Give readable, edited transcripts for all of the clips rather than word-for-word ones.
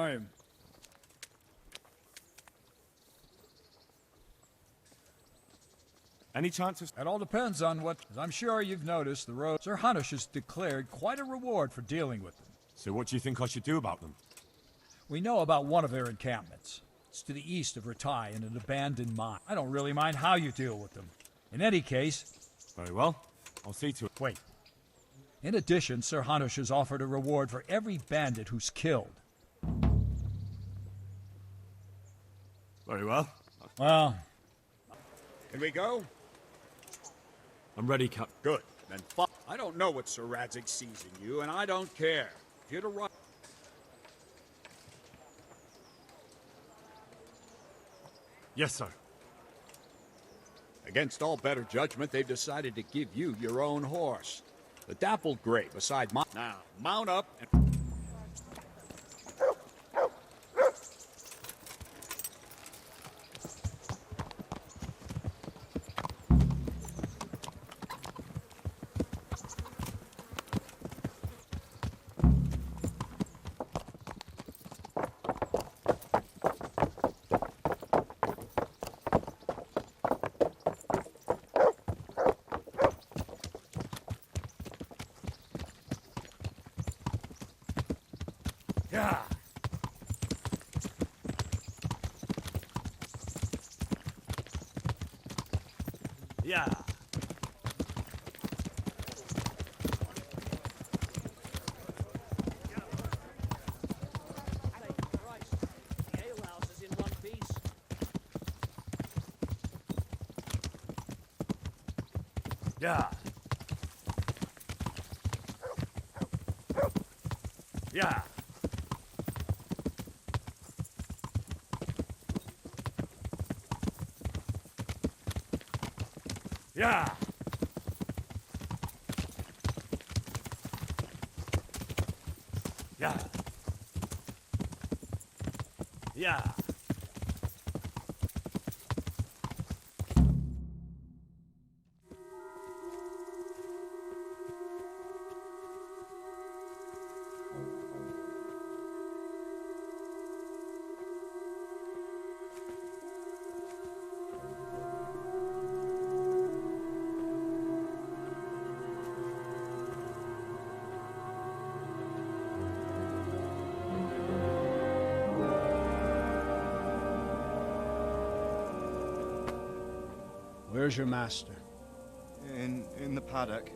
time. Any chances? It all depends on what... As I'm sure you've noticed, the road... Sir Hanush has declared quite a reward for dealing with them. So what do you think I should do about them? We know about one of their encampments. It's to the east of Ratai in an abandoned mine. I don't really mind how you deal with them. In any case... Very well. I'll see to it. Wait. In addition, Sir Hanush has offered a reward for every bandit who's killed. Very well. Well... Can we go? I'm ready, Cap. Good. Then I don't know what Sir Radzik sees in you, and I don't care. If you'd arrive... Yes, sir. Against all better judgment, they've decided to give you your own horse. The dappled gray beside mine. Now, mount up and... Yeah. Yeah. Yeah. Yeah. Yeah. Yeah. Yeah. Where's your master? In the paddock.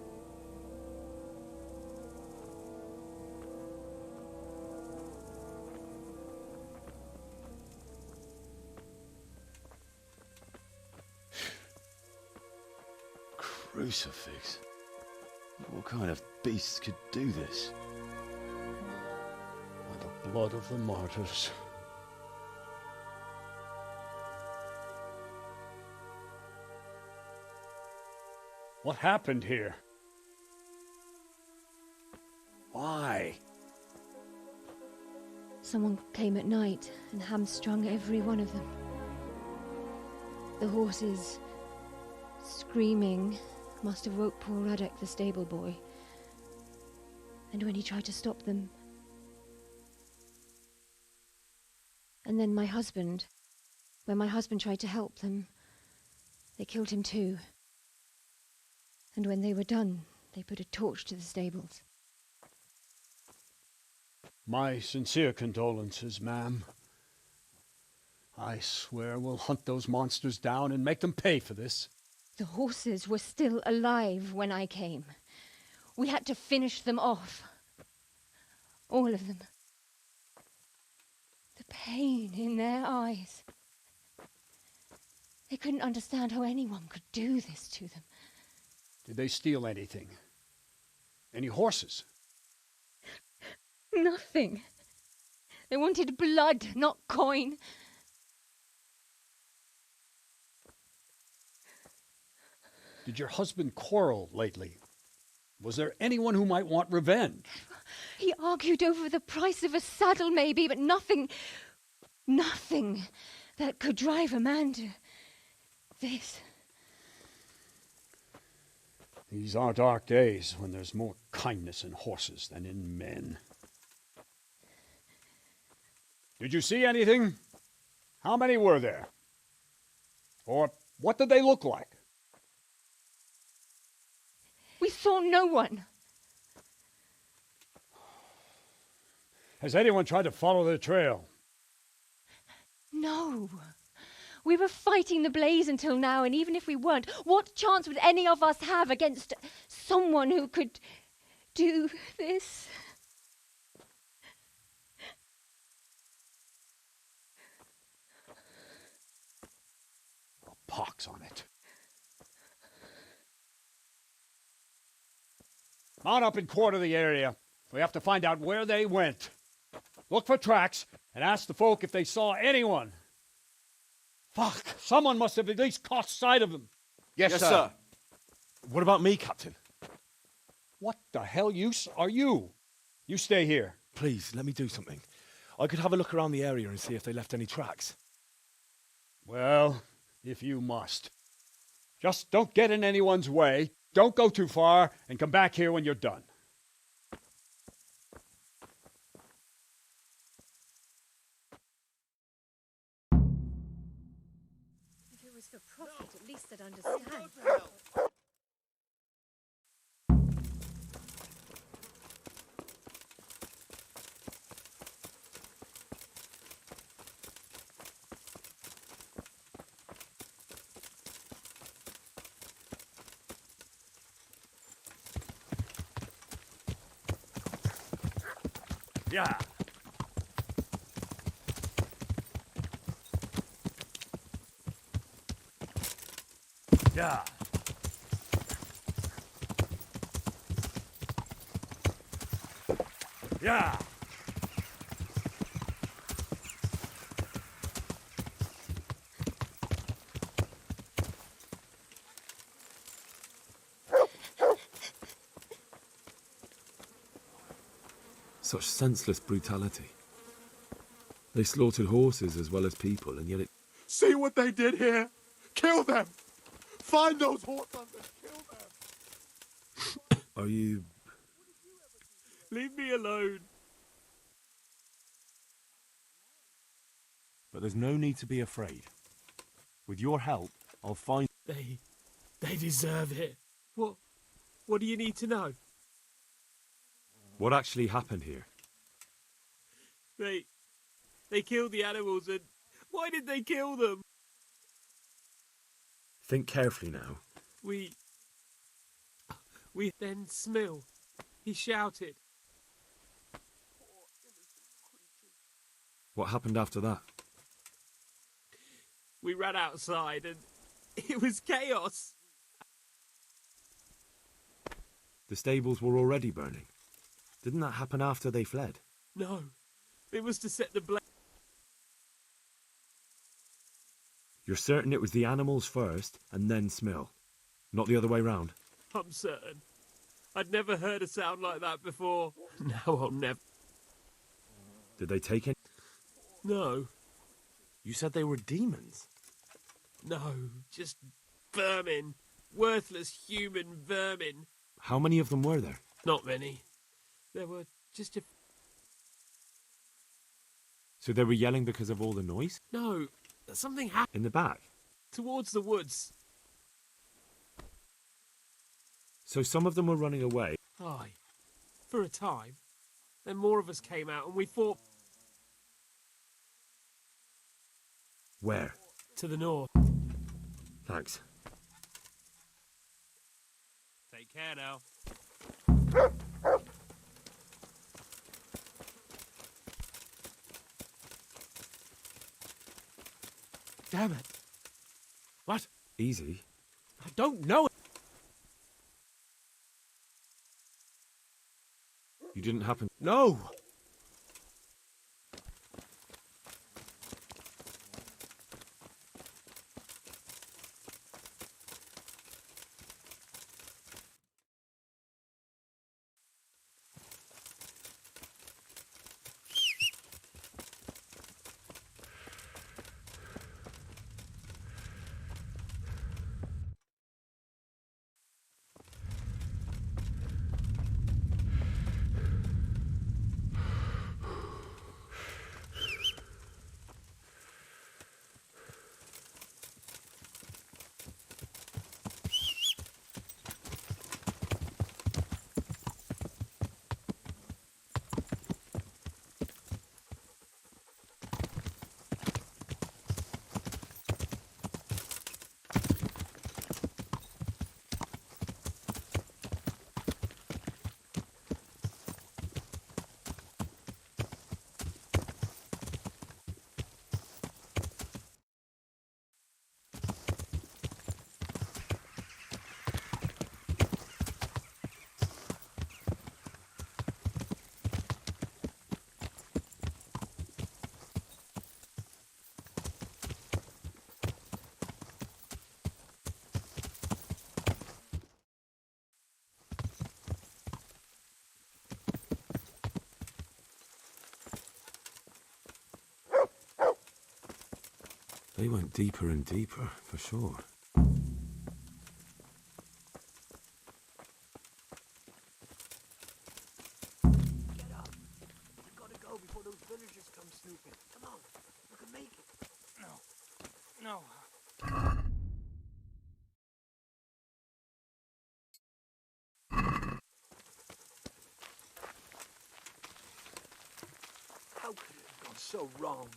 Crucifix? What kind of beast could do this? By the blood of the martyrs. What happened here? Why? Someone came at night and hamstrung every one of them. The horses, screaming, must have woke poor Radek, the stable boy. And when he tried to stop them... And then my husband, when my husband tried to help them, they killed him too. And when they were done, they put a torch to the stables. My sincere condolences, ma'am. I swear we'll hunt those monsters down and make them pay for this. The horses were still alive when I came. We had to finish them off. All of them. The pain in their eyes. They couldn't understand how anyone could do this to them. Did they steal anything? Any horses? Nothing. They wanted blood, not coin. Did your husband quarrel lately? Was there anyone who might want revenge? He argued over the price of a saddle, maybe, but nothing that could drive a man to this. These are dark days when there's more kindness in horses than in men. Did you see anything? How many were there? Or what did they look like? We saw no one. Has anyone tried to follow the trail? No. We were fighting the blaze until now, and even if we weren't, what chance would any of us have against someone who could do this? Oh, pox on it. Mount up and quarter the area. We have to find out where they went. Look for tracks and ask the folk if they saw anyone. Fuck! Someone must have at least caught sight of them. Yes, sir. What about me, Captain? What the hell use are you? You stay here. Please, let me do something. I could have a look around the area and see if they left any tracks. Well, if you must. Just don't get in anyone's way, don't go too far, and come back here when you're done. If it was for profit, at least they'd understand. Yeah. Yeah. Yeah. Such senseless brutality. They slaughtered horses as well as people, and yet it... See what they did here? Kill them! Find those horse hunters! Kill them! Are you... Leave me alone. But there's no need to be afraid. With your help, I'll find... They deserve it. What do you need to know? What actually happened here? They killed the animals, and why did they kill them? Think carefully now. We then Smill. He shouted. What happened after that? We ran outside, and it was chaos. The stables were already burning. Didn't that happen after they fled? No, it was to set the blaze. You're certain it was the animals first, and then Smill? Not the other way round? I'm certain. I'd never heard a sound like that before. Now I'll never. Did they take any? No. You said they were demons. No, just vermin. Worthless human vermin. How many of them were there? Not many. There were just a... So they were yelling because of all the noise? No, something happened. In the back? Towards the woods. So some of them were running away? Aye. For a time. Then more of us came out and we fought... Where? To the north. Thanks. Take care now. Damn it. What? Easy. I don't know. You didn't happen... No. They went deeper and deeper, for sure. Get up. We've got to go before those villagers come snooping. Come on, we can make it. No. How could it have gone so wrong?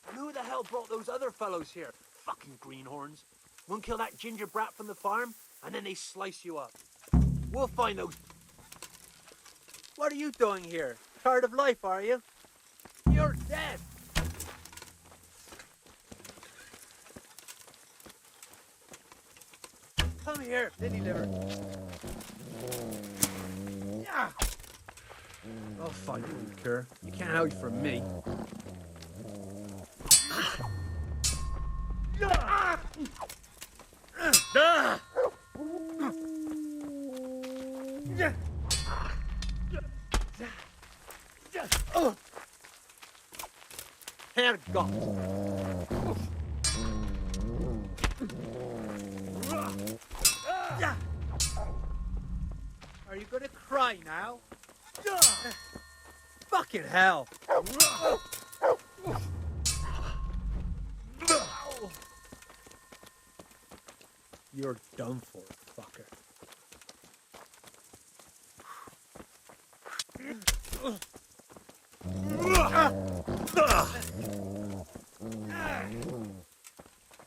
And who the hell brought those other fellows here? Fucking greenhorns. One kill that ginger brat from the farm, and then they slice you up. We'll find those... What are you doing here? Tired of life, are you? You're dead! Come here, Vinny liver. Yeah. I'll find you, you cur. You can't hide from me. Herrgott! Are you gonna cry now? Fucking hell! You're done for, fucker.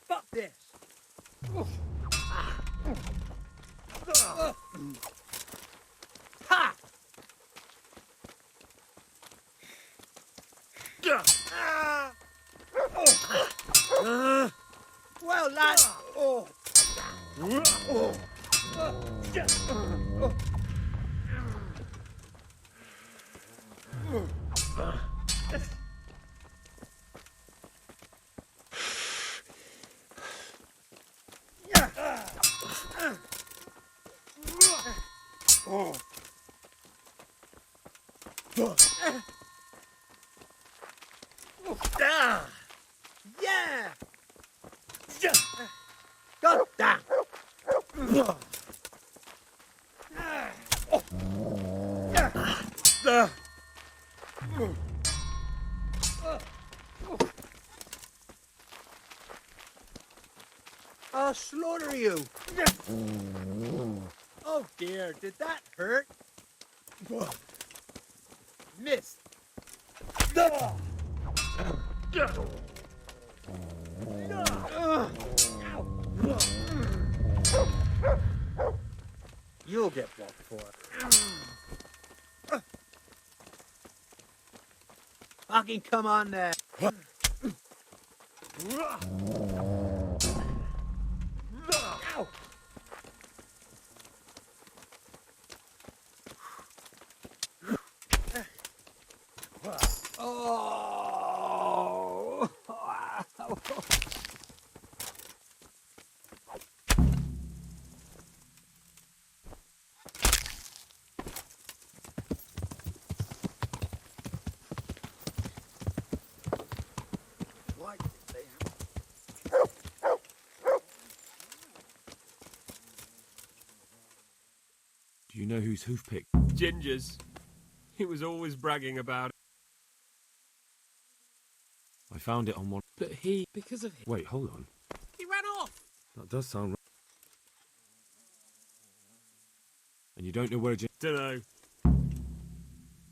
Fuck this! Ha! Well, lad. Oh. Yeah! God damn! I'll slaughter you! Oh dear, did that hurt? Missed! You'll get walked for. Fucking come on there. Oh. What? Do you know whose hoof pick? Ginger's. He was always bragging about it. I found it on one. But he... Because of him. Wait, hold on. He ran off! That does sound right. And you don't know where Dunno.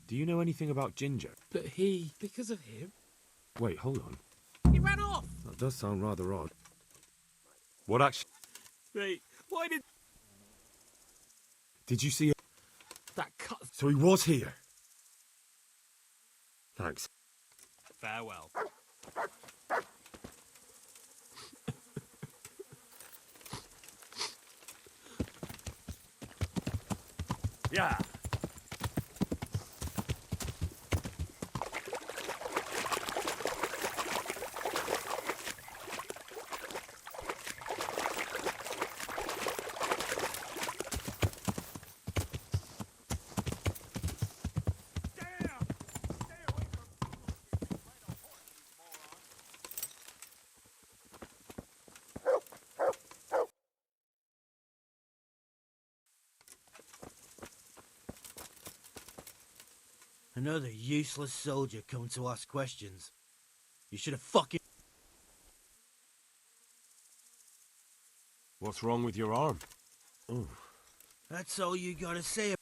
Do you know anything about Ginger? But he... Because of him. Wait, hold on. He ran off! That does sound rather odd. What actually... Mate, why did... Did you see... That cut... So he was here. Thanks. Farewell. Yeah. Another useless soldier come to ask questions. You should have fucking... What's wrong with your arm? Oh. That's all you gotta say.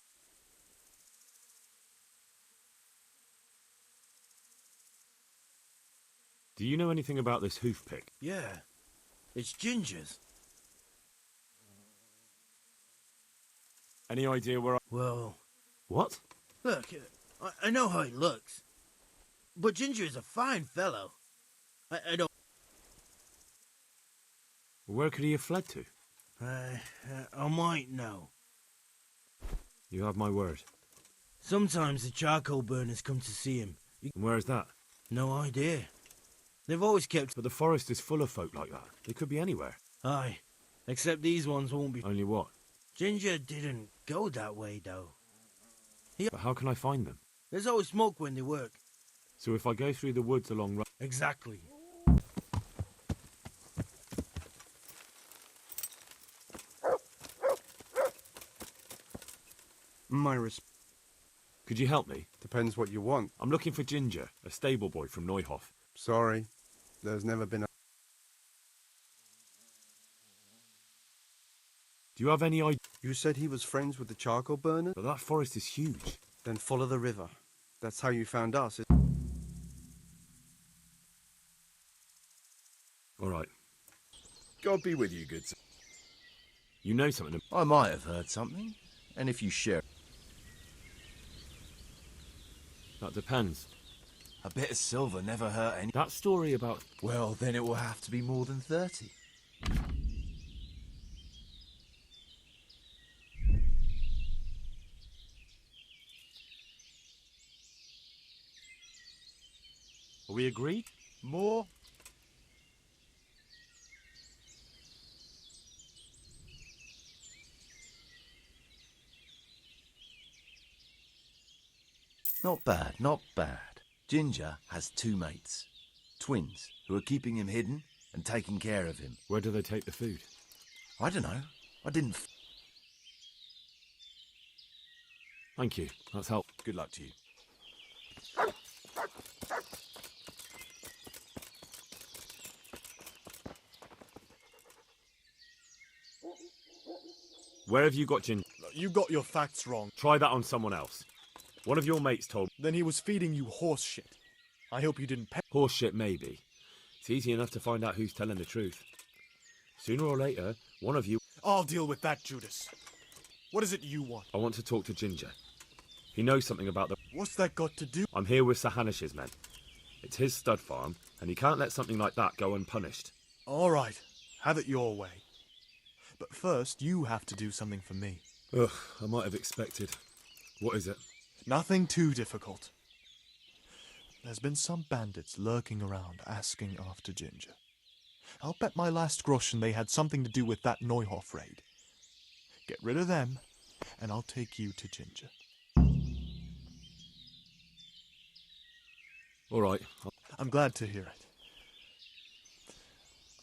Do you know anything about this hoof pick? Yeah, it's Ginger's. Any idea where I... Well, What? look, I know how he looks. But Ginger is a fine fellow. I don't... Where could he have fled to? I might know. You have my word. Sometimes the charcoal burners come to see him. And where is that? No idea. They've always kept... But the forest is full of folk like that. They could be anywhere. Aye, except these ones won't be... Only what? Ginger didn't go that way, though. But how can I find them? There's always smoke when they work. So if I go through the woods along... Exactly. Could you help me? Depends what you want. I'm looking for Ginger, a stable boy from Neuhof. Sorry, there's never been a... Do you have any idea? You said he was friends with the charcoal burners? But that forest is huge. Then follow the river. That's how you found us. All right. God be with you, good sir. You know something. I might have heard something, and if you share... That depends. A bit of silver never hurt any... That story about... Well, then it will have to be more than 30. Are we agreed? More? Not bad, not bad. Ginger has 2 mates. Twins, who are keeping him hidden and taking care of him. Where do they take the food? I don't know. I didn't... Thank you. That's helpful. Good luck to you. Where have you got Ginger? You got your facts wrong. Try that on someone else. One of your mates told me. Then he was feeding you horse shit. I hope you didn't pay. Horse shit, maybe. It's easy enough to find out who's telling the truth. Sooner or later, one of you... I'll deal with that, Judas. What is it you want? I want to talk to Ginger. He knows something about the... What's that got to do? I'm here with Sahanish's men. It's his stud farm, and he can't let something like that go unpunished. All right. Have it your way. But first, you have to do something for me. Ugh, I might have expected. What is it? Nothing too difficult. There's been some bandits lurking around asking after Ginger. I'll bet my last groschen they had something to do with that Neuhof raid. Get rid of them, and I'll take you to Ginger. All right. I'm glad to hear it.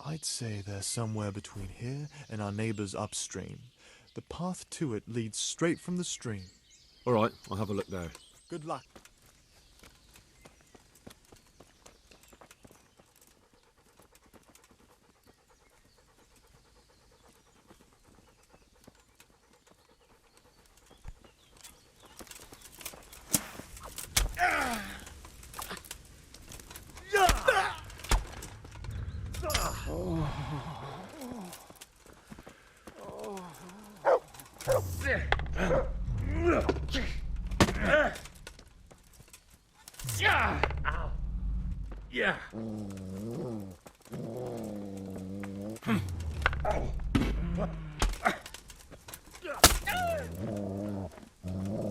I'd say they're somewhere between here and our neighbors upstream. The path to it leads straight from the stream. All right, I'll have a look there. Good luck.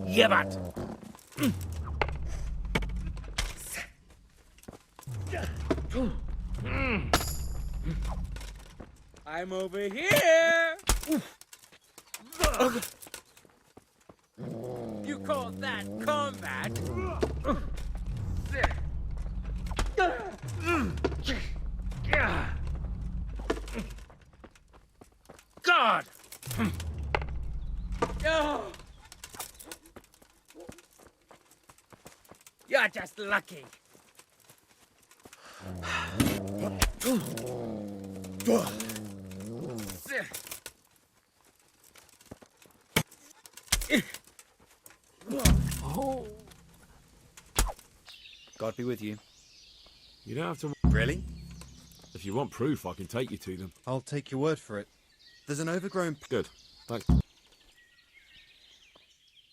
Yebat! I'm over here! You call that combat? God! just lucky. God be with you. You don't have to... Really? If you want proof, I can take you to them. I'll take your word for it. There's an overgrown... Good. Thanks.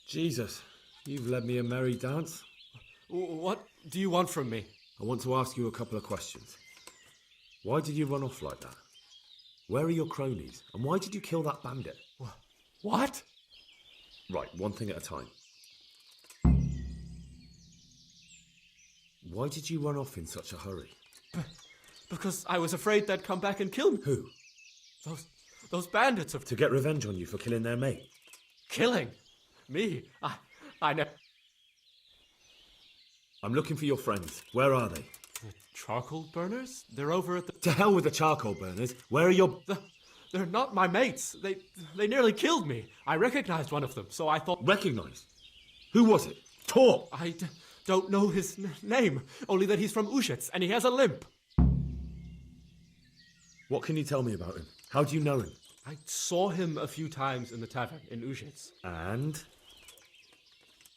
Jesus, you've led me a merry dance. What do you want from me? I want to ask you a couple of questions. Why did you run off like that? Where are your cronies? And why did you kill that bandit? What? Right, one thing at a time. Why did you run off in such a hurry? Because I was afraid they'd come back and kill me. Who? Those bandits of... To get revenge on you for killing their mate? Killing? Me? I never... I'm looking for your friends. Where are they? The charcoal burners? They're over at the... To hell with the charcoal burners. Where are your... They're not my mates. They nearly killed me. I recognized one of them, so I thought... Recognized? Who was it? Talk! I don't know his name, only that he's from Ushets, and he has a limp. What can you tell me about him? How do you know him? I saw him a few times in the tavern in Ushets. And?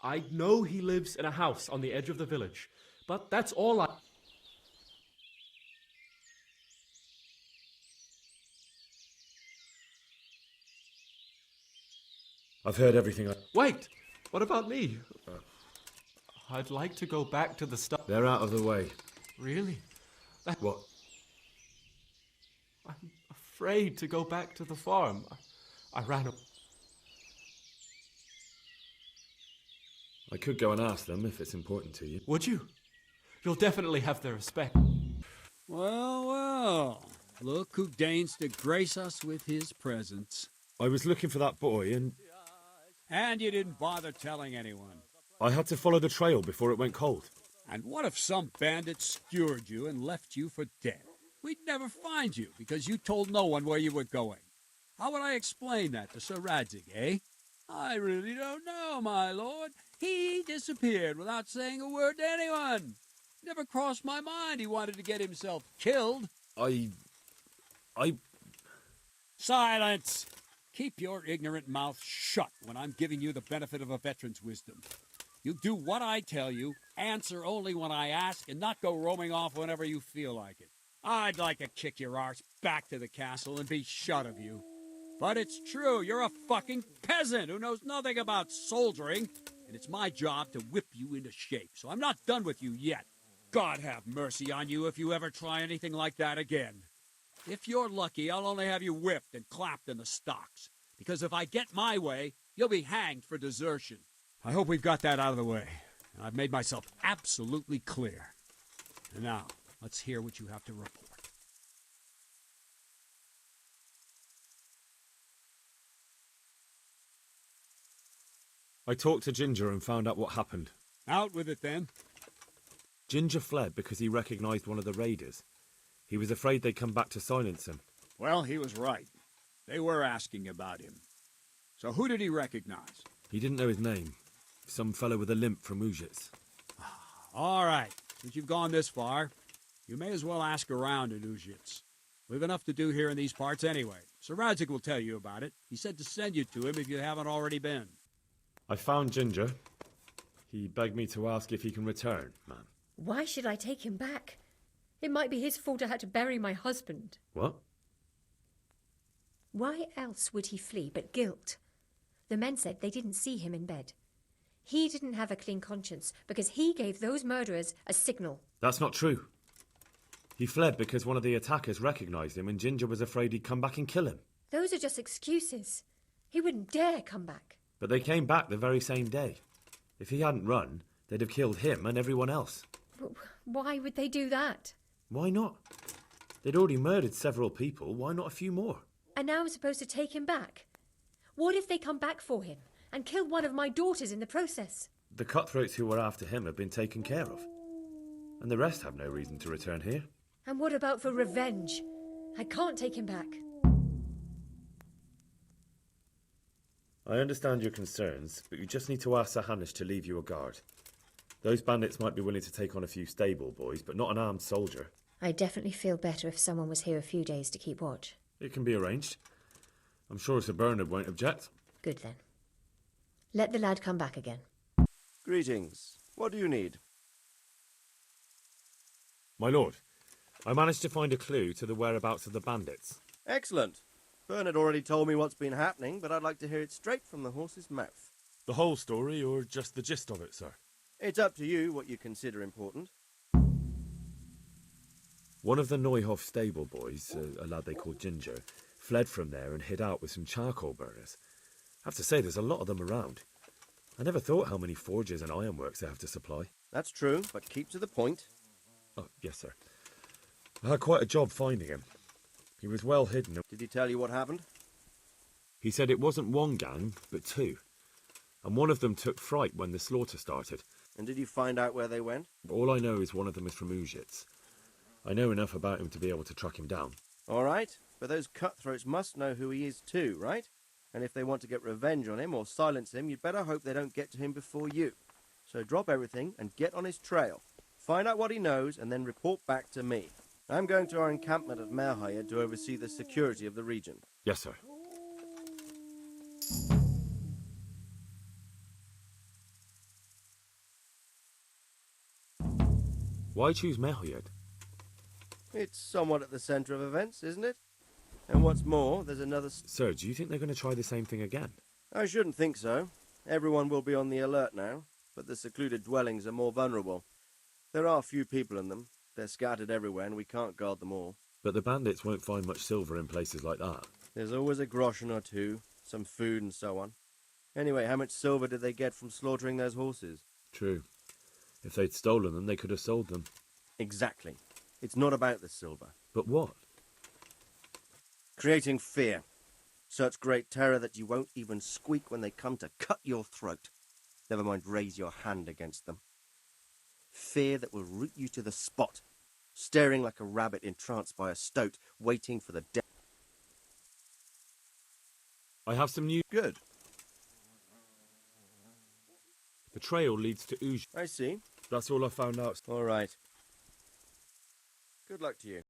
I know he lives in a house on the edge of the village, but that's all I... I've heard everything. Wait! What about me? I'd like to go back to the stuff. They're out of the way. Really? What? I'm afraid to go back to the farm. I ran up. I could go and ask them if it's important to you. Would you? You'll definitely have their respect. Well, well. Look who deigns to grace us with his presence. I was looking for that boy and... And you didn't bother telling anyone. I had to follow the trail before it went cold. And what if some bandit skewered you and left you for dead? We'd never find you because you told no one where you were going. How would I explain that to Sir Radzig, eh? I really don't know, my lord. He disappeared without saying a word to anyone. Never crossed my mind he wanted to get himself killed. Silence! Keep your ignorant mouth shut when I'm giving you the benefit of a veteran's wisdom. You do what I tell you, answer only when I ask, and not go roaming off whenever you feel like it. I'd like to kick your arse back to the castle and be shut of you. But it's true, you're a fucking peasant who knows nothing about soldiering, and it's my job to whip you into shape, so I'm not done with you yet. God have mercy on you if you ever try anything like that again. If you're lucky, I'll only have you whipped and clapped in the stocks, because if I get my way, you'll be hanged for desertion. I hope we've got that out of the way, and I've made myself absolutely clear. And now, let's hear what you have to report. I talked to Ginger and found out what happened. Out with it, then. Ginger fled because he recognized one of the raiders. He was afraid they'd come back to silence him. Well, he was right. They were asking about him. So who did he recognize? He didn't know his name. Some fellow with a limp from Ujits. All right. Since you've gone this far, you may as well ask around in Ujits. We've enough to do here in these parts anyway. Sir Radzig will tell you about it. He said to send you to him if you haven't already been. I found Ginger. He begged me to ask if he can return, man. Why should I take him back? It might be his fault I had to bury my husband. What? Why else would he flee but guilt? The men said they didn't see him in bed. He didn't have a clean conscience because he gave those murderers a signal. That's not true. He fled because one of the attackers recognized him and Ginger was afraid he'd come back and kill him. Those are just excuses. He wouldn't dare come back. But they came back the very same day. If he hadn't run, they'd have killed him and everyone else. Why would they do that? Why not? They'd already murdered several people. Why not a few more? And now I'm supposed to take him back? What if they come back for him and kill one of my daughters in the process? The cutthroats who were after him have been taken care of. And the rest have no reason to return here. And what about for revenge? I can't take him back. I understand your concerns, but you just need to ask Sir Hanish to leave you a guard. Those bandits might be willing to take on a few stable boys, but not an armed soldier. I'd definitely feel better if someone was here a few days to keep watch. It can be arranged. I'm sure Sir Bernard won't object. Good then. Let the lad come back again. Greetings. What do you need? My lord, I managed to find a clue to the whereabouts of the bandits. Excellent. Bernard already told me what's been happening, but I'd like to hear it straight from the horse's mouth. The whole story, or just the gist of it, sir? It's up to you what you consider important. One of the Neuhoff stable boys, a lad they called Ginger, fled from there and hid out with some charcoal burners. I have to say, there's a lot of them around. I never thought how many forges and ironworks they have to supply. That's true, but keep to the point. Oh, yes, sir. I had quite a job finding him. He was well hidden. Did he tell you what happened? He said it wasn't one gang, but two. And one of them took fright when the slaughter started. And did you find out where they went? All I know is one of them is from Ujits. I know enough about him to be able to track him down. All right, but those cutthroats must know who he is too, right? And if they want to get revenge on him or silence him, you'd better hope they don't get to him before you. So drop everything and get on his trail. Find out what he knows and then report back to me. I'm going to our encampment at Merhayed to oversee the security of the region. Yes, sir. Why choose Merhayed? It's somewhat at the centre of events, isn't it? And what's more, there's another... Sir, do you think they're going to try the same thing again? I shouldn't think so. Everyone will be on the alert now, but the secluded dwellings are more vulnerable. There are few people in them. They're scattered everywhere and we can't guard them all. But the bandits won't find much silver in places like that. There's always a groschen or two, some food and so on. Anyway, how much silver did they get from slaughtering those horses? True. If they'd stolen them, they could have sold them. Exactly. It's not about the silver. But what? Creating fear. Such great terror that you won't even squeak when they come to cut your throat. Never mind raise your hand against them. Fear that will root you to the spot, staring like a rabbit entranced by a stoat, waiting for the death. I have some news. Good. The trail leads to Uj. I see. That's all I found out. All right. Good luck to you.